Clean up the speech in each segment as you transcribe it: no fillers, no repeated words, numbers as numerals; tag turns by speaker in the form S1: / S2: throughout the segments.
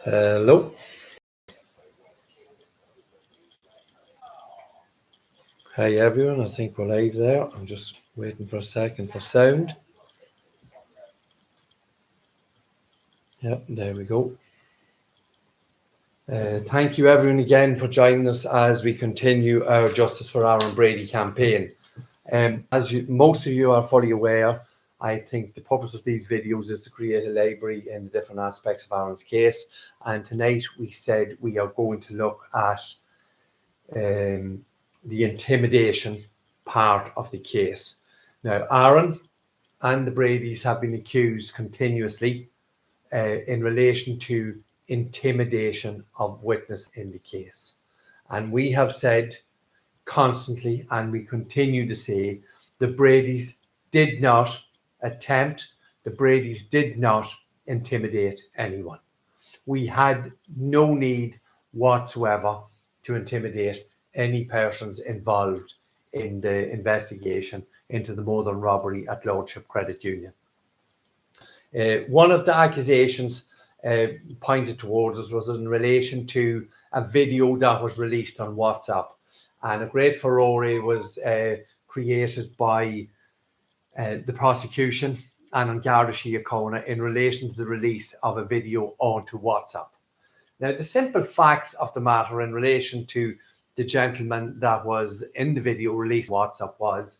S1: Hello. Hi everyone, I think we're live there. I'm just waiting for a second for sound. Yep, there we go. Thank you everyone again for joining us as we continue our Justice for Aaron Brady campaign. As most of you are fully aware, I think the purpose of these videos is to create a library in the different aspects of Aaron's case. And tonight we said we are going to look at the intimidation part of the case. Now, Aaron and the Bradys have been accused continuously in relation to intimidation of witness in the case. And we have said constantly, and we continue to say, the Bradys did not attempt, the Bradys did not intimidate anyone. We had no need whatsoever to intimidate any persons involved in the investigation into the modern robbery at Lordship Credit Union. One of the accusations pointed towards us was in relation to a video that was released on WhatsApp, and a great furore was created by the prosecution and on Garda Síochána in relation to the release of a video onto WhatsApp. Now, the simple facts of the matter in relation to the gentleman that was in the video released on WhatsApp was,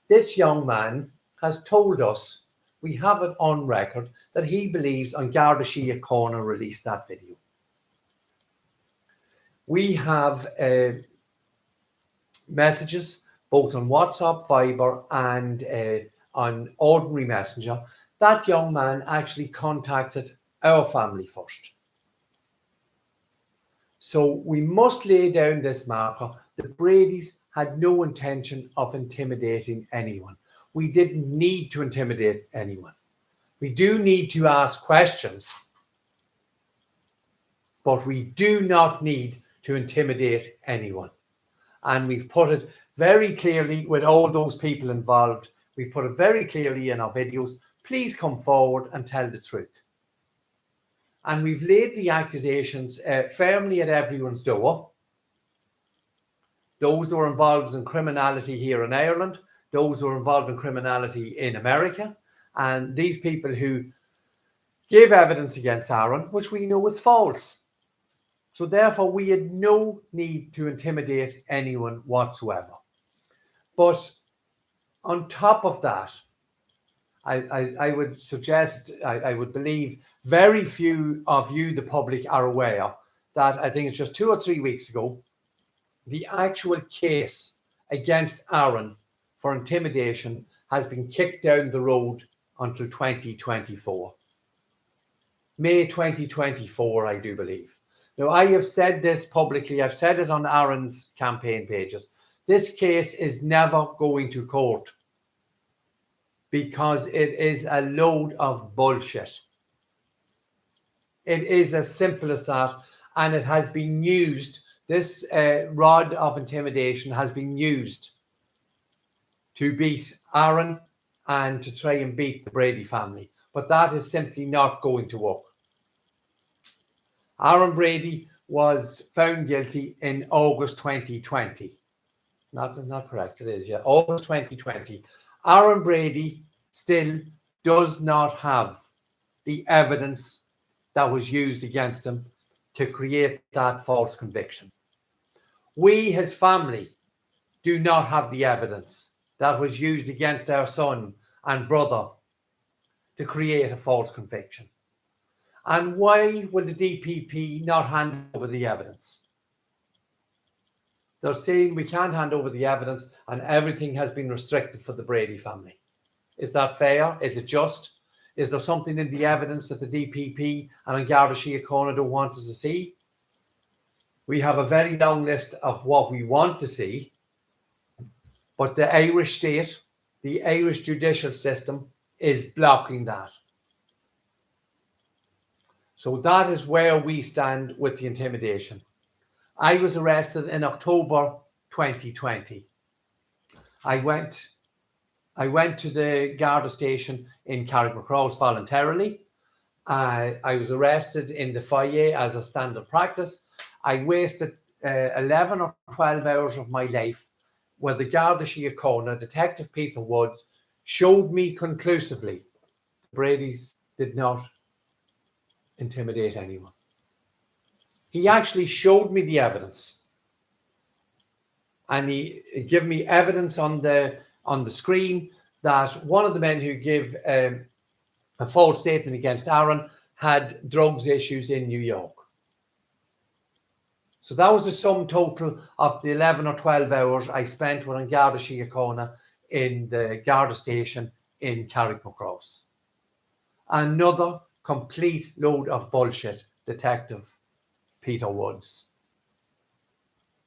S1: this young man has told us, we have it on record, that he believes on Garda Síochána released that video. We have messages both on WhatsApp, Viber and on ordinary messenger. That young man actually contacted our family first. So we must lay down this marker. The Bradys had no intention of intimidating anyone. We didn't need to intimidate anyone. We do need to ask questions, but we do not need to intimidate anyone. And we've put it very clearly with all those people involved. We've put it very clearly in our videos. Please come forward and tell the truth. And we've laid the accusations firmly at everyone's door. Those who are involved in criminality here in Ireland, those who are involved in criminality in America, and these people who gave evidence against Aaron, which we know is false. So therefore, we had no need to intimidate anyone whatsoever. But on top of that, I would suggest, I would believe very few of you, the public, are aware that I think it's just 2 or 3 weeks ago, the actual case against Aaron for intimidation has been kicked down the road until 2024. May 2024, I do believe. Now, I have said this publicly. I've said it on Aaron's campaign pages. This case is never going to court because it is a load of bullshit. It is as simple as that. And it has been used, this rod of intimidation has been used to beat Aaron and to try and beat the Brady family. But that is simply not going to work. Aaron Brady was found guilty in August 2020. Not correct, it is, yeah. August 2020. Aaron Brady still does not have the evidence that was used against him to create that false conviction. We, his family, do not have the evidence that was used against our son and brother to create a false conviction. And why will the DPP not hand over the evidence? They're saying we can't hand over the evidence and everything has been restricted for the Brady family. Is that fair? Is it just? Is there something in the evidence that the DPP and Garda Síochána don't want us to see? We have a very long list of what we want to see, but the Irish state, the Irish judicial system is blocking that. So that is where we stand with the intimidation. I was arrested in October 2020. I went to the Garda station in Carrickmacross voluntarily. I was arrested in the foyer as a standard practice. I wasted 11 or 12 hours of my life where the Garda Síochána, Detective Peter Woods, showed me conclusively the Brady's did not intimidate anyone. He actually showed me the evidence. And he gave me evidence on the screen that one of the men who gave a false statement against Aaron had drugs issues in New York. So that was the sum total of the 11 or 12 hours I spent with Garda Síochána in the Garda station in Carrickmacross. Another complete load of bullshit, Detective Peter Woods.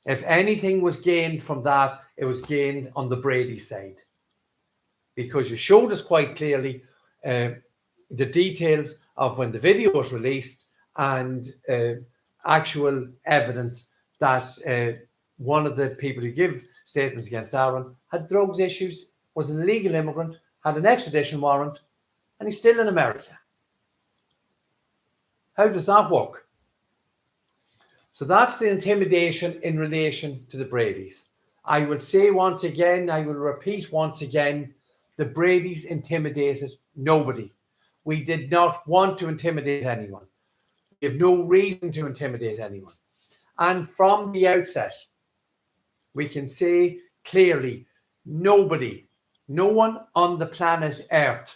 S1: If anything was gained from that, it was gained on the Brady side. Because you showed us quite clearly the details of when the video was released and actual evidence that one of the people who give statements against Aaron had drugs issues, was an illegal immigrant, had an extradition warrant, and he's still in America. How does that work? So that's the intimidation in relation to the Bradys. I will say once again, I will repeat once again, the Bradys intimidated nobody. We did not want to intimidate anyone. We have no reason to intimidate anyone. And from the outset, we can say clearly, nobody, no one on the planet Earth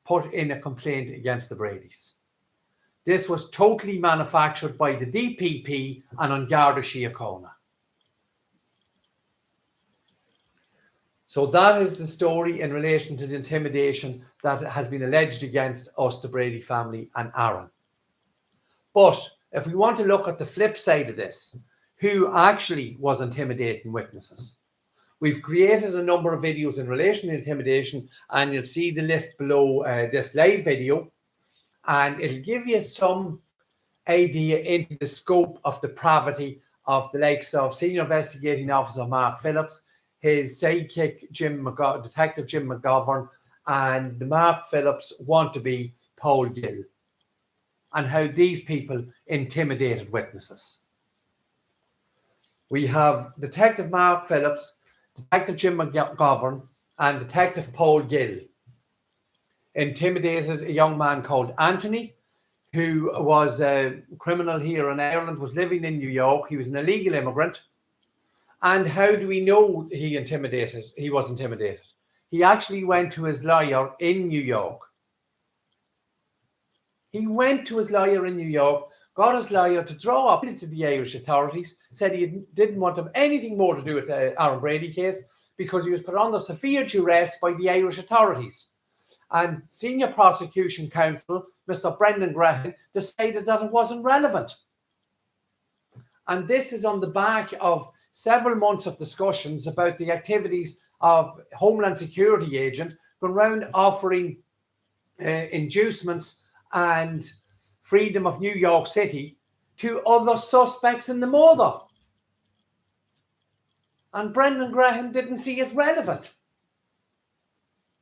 S1: put in a complaint against the Bradys. This was totally manufactured by the DPP and on Garda Síochána. So that is the story in relation to the intimidation that has been alleged against us, the Brady family and Aaron. But if we want to look at the flip side of this, who actually was intimidating witnesses? We've created a number of videos in relation to intimidation, and you'll see the list below this live video, and it'll give you some idea into the scope of depravity of the likes of Senior Investigating Officer Mark Phillips, his sidekick Detective Jim McGovern, and the Mark Phillips want-to-be Paul Gill, and how these people intimidated witnesses. We have Detective Mark Phillips, Detective Jim McGovern, and Detective Paul Gill intimidated a young man called Anthony, who was a criminal here in Ireland, was living in New York. He was an illegal immigrant. And how do we know he was intimidated? He actually went to his lawyer in New York. He went to his lawyer in New York, got his lawyer to draw up to the Irish authorities, said he didn't want to have anything more to do with the Aaron Brady case because he was put under severe duress by the Irish authorities. And Senior Prosecution Counsel, Mr. Brendan Graham, decided that it wasn't relevant. And this is on the back of several months of discussions about the activities of Homeland Security agent going around offering inducements and freedom of New York City to other suspects in the murder. And Brendan Graham didn't see it relevant.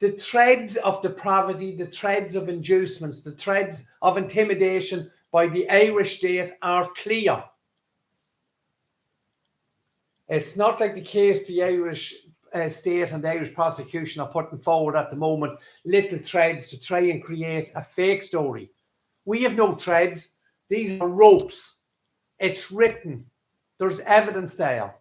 S1: The threads of depravity, the threads of inducements, the threads of intimidation by the Irish state are clear. It's not like the case the Irish state and the Irish prosecution are putting forward at the moment, little threads to try and create a fake story. We have no threads. These are ropes. It's written. There's evidence there.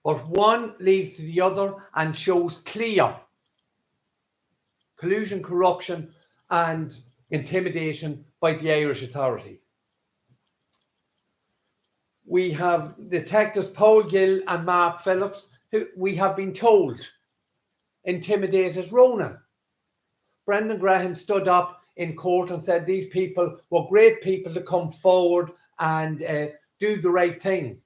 S1: But one leads to the other and shows clear collusion, corruption, and intimidation by the Irish authority. We have detectives Paul Gill and Mark Phillips, who we have been told intimidated Ronan. Brendan Graham stood up in court and said these people were great people to come forward and do the right thing.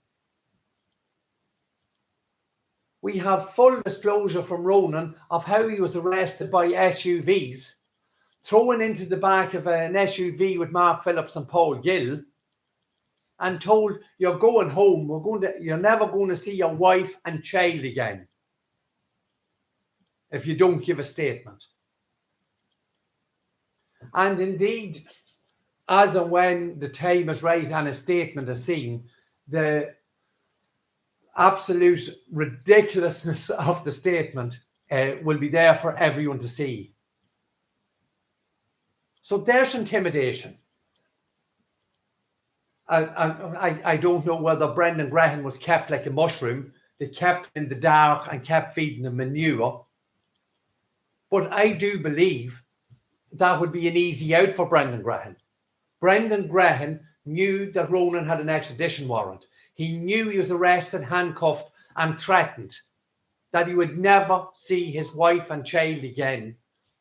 S1: We have full disclosure from Ronan of how he was arrested by SUVs, thrown into the back of an SUV with Mark Phillips and Paul Gill, and told, you're going home, you're never going to see your wife and child again if you don't give a statement. And indeed, as and when the time is right and a statement is seen, the absolute ridiculousness of the statement will be there for everyone to see. So there's intimidation. I don't know whether Brendan Graham was kept like a mushroom. They kept in the dark and kept feeding him manure. But I do believe that would be an easy out for Brendan Graham. Brendan Graham knew that Ronan had an extradition warrant. He knew he was arrested, handcuffed, and threatened that he would never see his wife and child again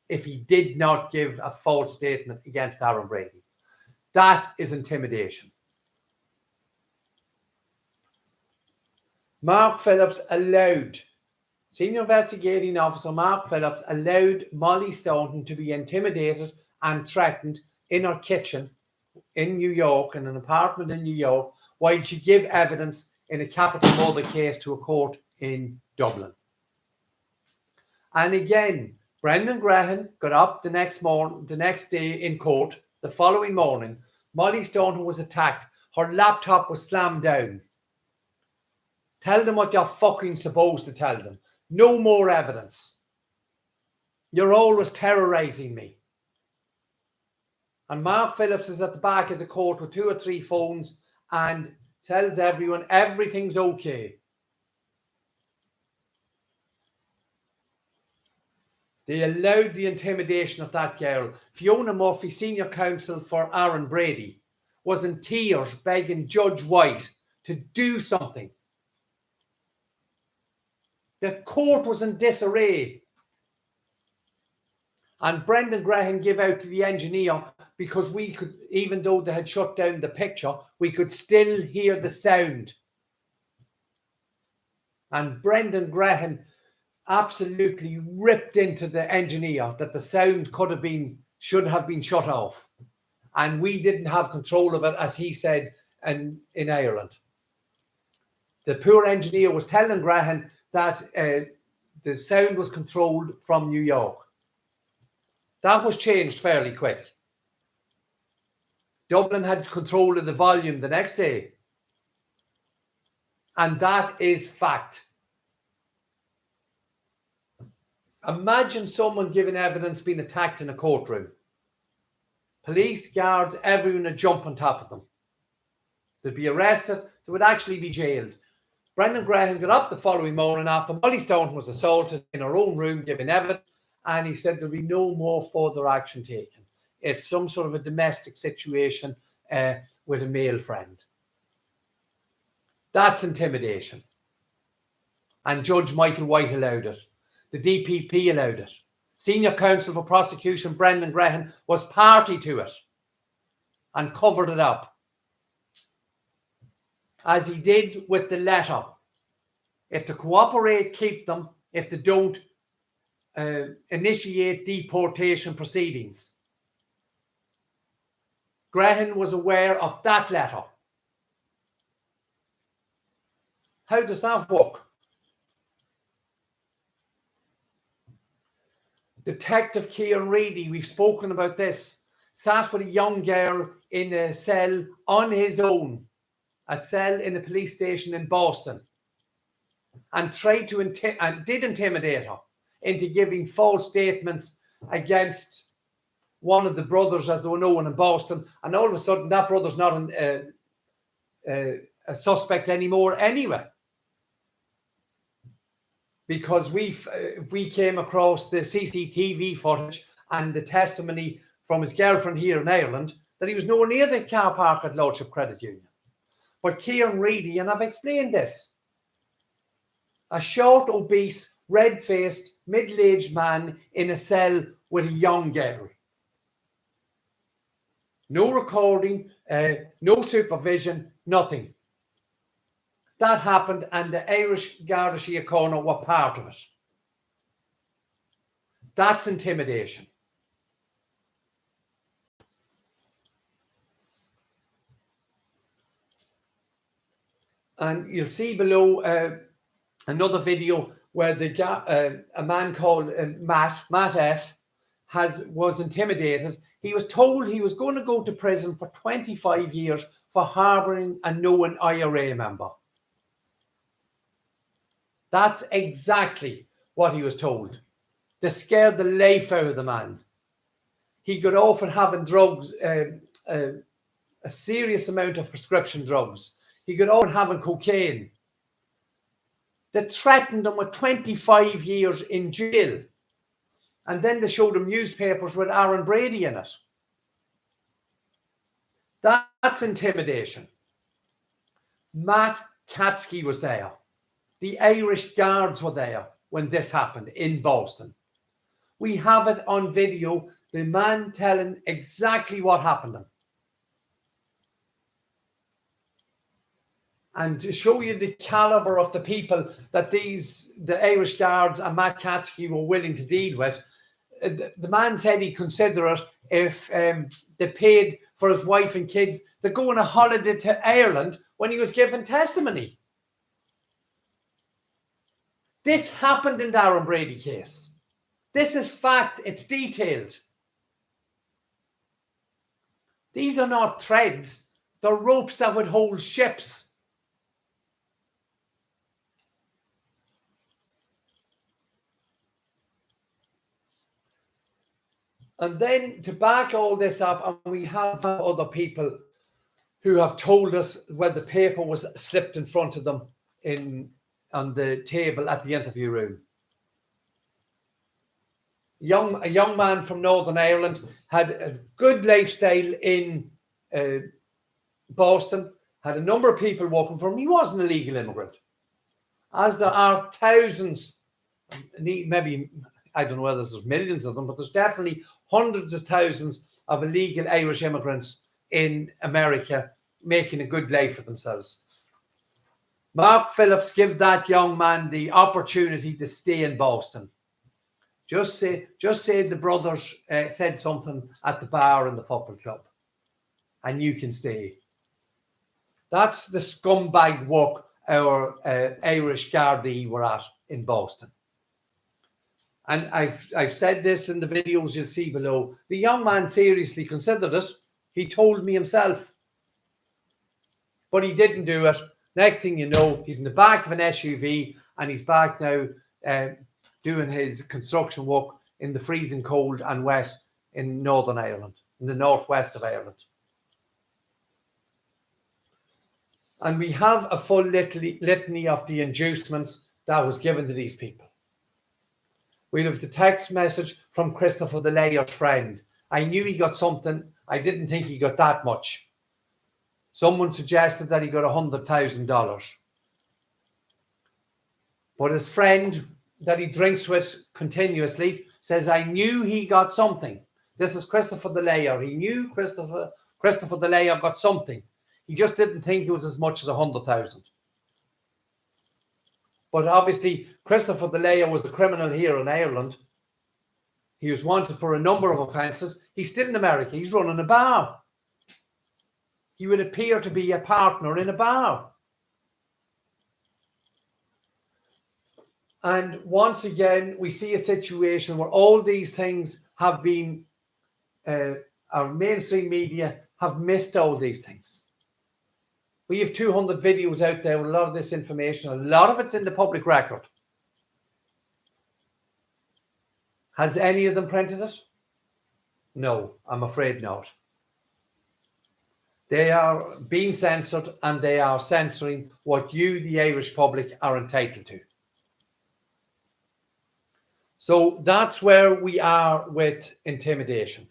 S1: if he did not give a false statement against Aaron Brady. That is intimidation. Mark Phillips allowed, Senior Investigating Officer Mark Phillips allowed Molly Staunton to be intimidated and threatened in her kitchen in New York, in an apartment in New York, while she gave evidence in a capital murder case to a court in Dublin. And again, Brendan Graham got up the next day in court, the following morning. Molly Staunton was attacked. Her laptop was slammed down. Tell them what you're fucking supposed to tell them. No more evidence. You're always terrorizing me. And Mark Phillips is at the back of the court with 2 or 3 phones and tells everyone everything's okay. They allowed the intimidation of that girl. Fiona Murphy, senior counsel for Aaron Brady, was in tears begging Judge White to do something. The court was in disarray. And Brendan Graham gave out to the engineer because we could, even though they had shut down the picture, we could still hear the sound. And Brendan Graham absolutely ripped into the engineer that the sound should have been shut off. And we didn't have control of it, as he said, in Ireland. The poor engineer was telling Graham that the sound was controlled from New York. That was changed fairly quick. Dublin had control of the volume the next day. And that is fact. Imagine someone giving evidence being attacked in a courtroom. Police, guards, everyone would jump on top of them. They'd be arrested. They would actually be jailed. Brendan Graham got up the following morning after Molly Staunton was assaulted in her own room giving evidence, and he said there'll be no more further action taken. It's some sort of a domestic situation with a male friend. That's intimidation. And Judge Michael White allowed it. The DPP allowed it. Senior counsel for prosecution Brendan Graham was party to it and covered it up, as he did with the letter. If they cooperate, keep them. If they don't, initiate deportation proceedings. Graham was aware of that letter. How does that work? Detective Keiran Redy, we've spoken about this, sat with a young girl in a cell on his own, a cell in a police station in Boston, and tried to did intimidate her into giving false statements against one of the brothers, as they were known in Boston, and all of a sudden that brother's not a suspect anymore anyway. Because we came across the CCTV footage and the testimony from his girlfriend here in Ireland that he was nowhere near the car park at Lordship Credit Union. But Keiran Redy, and I've explained this, a short, obese, red-faced, middle-aged man in a cell with a young girl. No recording, no supervision, nothing. That happened, and the Irish Garda Síochána were part of it. That's intimidation. And you'll see below another video where a man called Matt F. was intimidated. He was told he was going to go to prison for 25 years for harbouring a known IRA member. That's exactly what he was told. They scared the life out of the man. He got off and having drugs, a serious amount of prescription drugs. He got off and having cocaine. They threatened him with 25 years in jail. And then they showed him newspapers with Keiran Redy in it. That's intimidation. Matt Katske was there. The Irish Guards were there when this happened in Boston. We have it on video, the man telling exactly what happened to him. And to show you the caliber of the people that the Irish Guards and Matt Katske were willing to deal with, the man said he'd consider it if they paid for his wife and kids to go on a holiday to Ireland when he was giving testimony. This happened in the Keiran Redy case. This is fact. It's detailed. These are not threads. They're ropes that would hold ships. And then to back all this up, and we have other people who have told us where the paper was slipped in front of them on the table at the interview room. A young man from Northern Ireland had a good lifestyle in Boston, had a number of people working for him. He wasn't a legal immigrant, as there are thousands, maybe, I don't know whether there's millions of them, but there's definitely hundreds of thousands of illegal Irish immigrants in America making a good life for themselves. Mark Phillips gave that young man the opportunity to stay in Boston. Just say the brothers said something at the bar in the football club, and you can stay. That's the scumbag work our Irish Garda were at in Boston. And I've said this in the videos you'll see below. The young man seriously considered it. He told me himself. But he didn't do it. Next thing you know, he's in the back of an SUV and he's back now doing his construction work in the freezing cold and wet in Northern Ireland, in the northwest of Ireland. And we have a full litany of the inducements that was given to these people. We have the text message from Christopher the Layer's friend. I knew he got something. I didn't think he got that much. Someone suggested that he got $100,000. But his friend that he drinks with continuously says, I knew he got something. This is Christopher the Layer. He knew Christopher the Layer got something. He just didn't think it was as much as 100,000. But obviously, Christopher the Layer was a criminal here in Ireland. He was wanted for a number of offences. He's still in America. He's running a bar. He would appear to be a partner in a bar. And once again, we see a situation where all these things have been, our mainstream media have missed all these things. We have 200 videos out there with a lot of this information. A lot of it's in the public record. Has any of them printed it? No, I'm afraid not. They are being censored and they are censoring what you, the Irish public, are entitled to. So that's where we are with intimidation.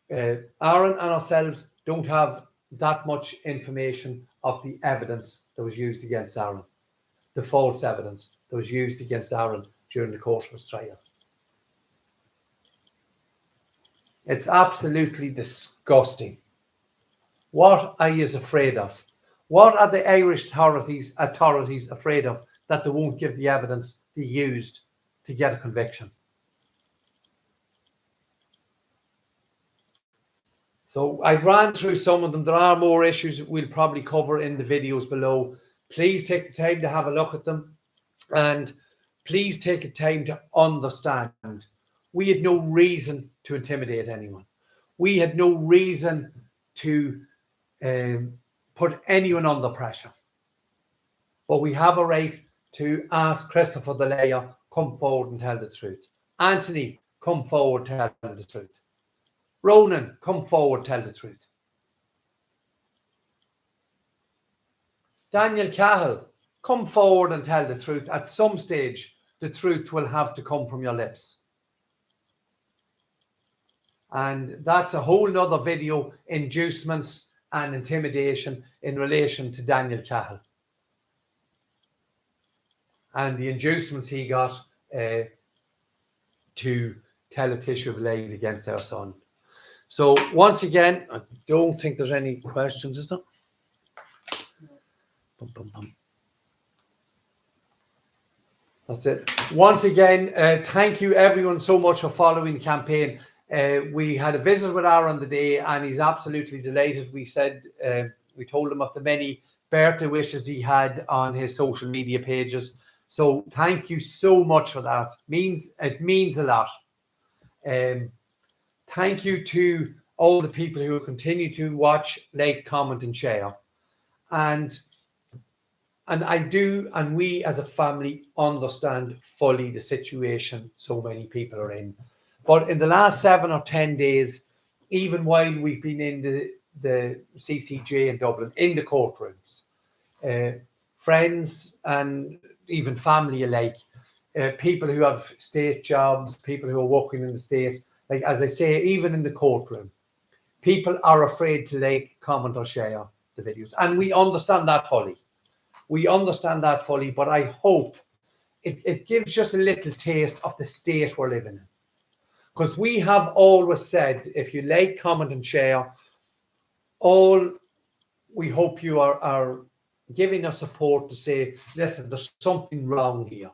S1: Aaron and ourselves don't have that much information of the evidence that was used against Aaron, the false evidence that was used against Aaron during the course of his trial. It's absolutely disgusting. What are you afraid of? What are the Irish authorities afraid of that they won't give the evidence they used to get a conviction? So I've ran through some of them. There are more issues we'll probably cover in the videos below. Please take the time to have a look at them. And please take the time to understand we had no reason to intimidate anyone. We had no reason to put anyone under pressure. But we have a right to ask Christopher the lawyer, come forward and tell the truth. Anthony, come forward, tell the truth. Ronan, come forward, tell the truth. Daniel Cahill, come forward and tell the truth. At some stage, the truth will have to come from your lips. And that's a whole nother video, inducements and intimidation in relation to Daniel Cahill. And the inducements he got to tell a tissue of lies against our son. So once again, I don't think there's any questions, is there? Bum, bum, bum. That's it. Once again, thank you everyone so much for following the campaign. We had a visit with Aaron the day and he's absolutely delighted. We said, we told him of the many birthday wishes he had on his social media pages. So thank you so much for that. It means a lot. Thank you to all the people who continue to watch, like, comment and share. And we as a family understand fully the situation so many people are in. But in the last 7 or 10 days, even while we've been in the CCJ in Dublin, in the courtrooms, friends and even family alike, people who have state jobs, people who are working in the state, like as I say, even in the courtroom, people are afraid to like, comment or share the videos. And we understand that fully. We understand that fully, but I hope it gives just a little taste of the state we're living in. Because we have always said, if you like, comment and share, we hope you are giving us support to say, listen, there's something wrong here.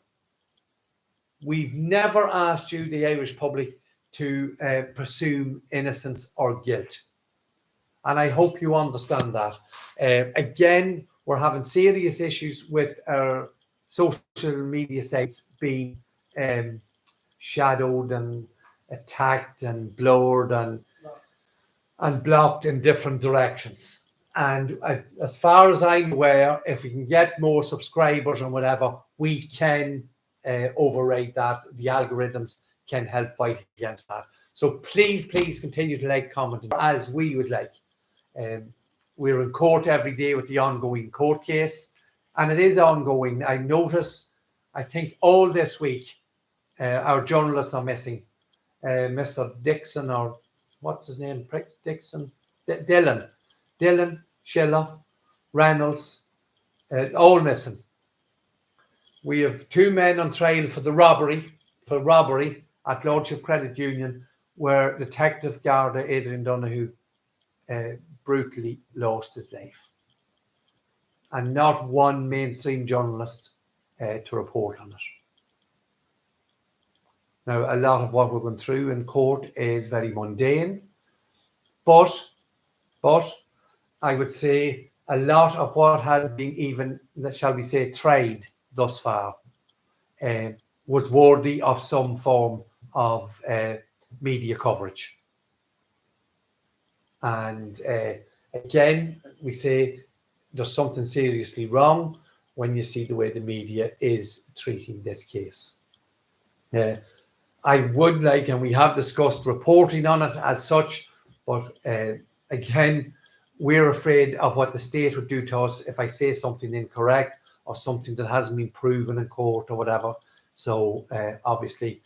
S1: We've never asked you, the Irish public, to presume innocence or guilt. And I hope you understand that. Again, we're having serious issues with our social media sites being shadowed and attacked and blurred and blocked in different directions. And as far as I'm aware, if we can get more subscribers and whatever, we can override that. The algorithms can help fight against that. So please continue to like, comment, as we would like. We're in court every day with the ongoing court case, and it is ongoing. I notice, I think all this week, our journalists are missing. Mr. Dixon, or what's his name? Dixon? Dylan, Schiller, Reynolds, all missing. We have 2 men on trial for robbery at Lordship Credit Union, where Detective Garda Adrian Donoghue brutally lost his life. And not one mainstream journalist to report on it. Now, a lot of what we're going through in court is very mundane, but I would say a lot of what has been even, shall we say, tried thus far was worthy of some form of media coverage. And again, we say there's something seriously wrong when you see the way the media is treating this case. I would like, and we have discussed reporting on it as such, but again, we're afraid of what the state would do to us if I say something incorrect or something that hasn't been proven in court or whatever. So obviously,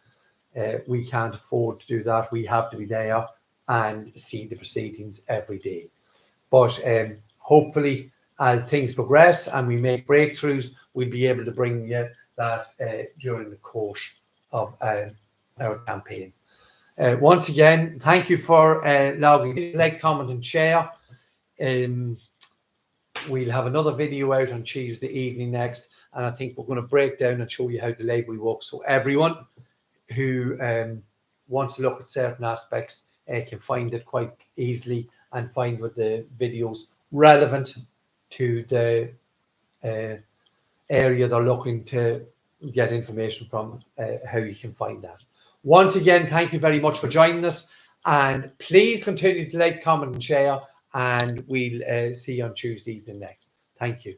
S1: we can't afford to do that. We have to be there and see the proceedings every day. But hopefully, as things progress and we make breakthroughs, we'll be able to bring you that during the course of our campaign. Once again, thank you for logging in, like, comment and share. We'll have another video out on Tuesday evening next, and I think we're going to break down and show you how the library works. So everyone who wants to look at certain aspects can find it quite easily and find what the videos relevant to the area they're looking to get information from how you can find that. Once again, thank you very much for joining us, and please continue to like, comment and share, and we'll see you on Tuesday evening next. Thank you.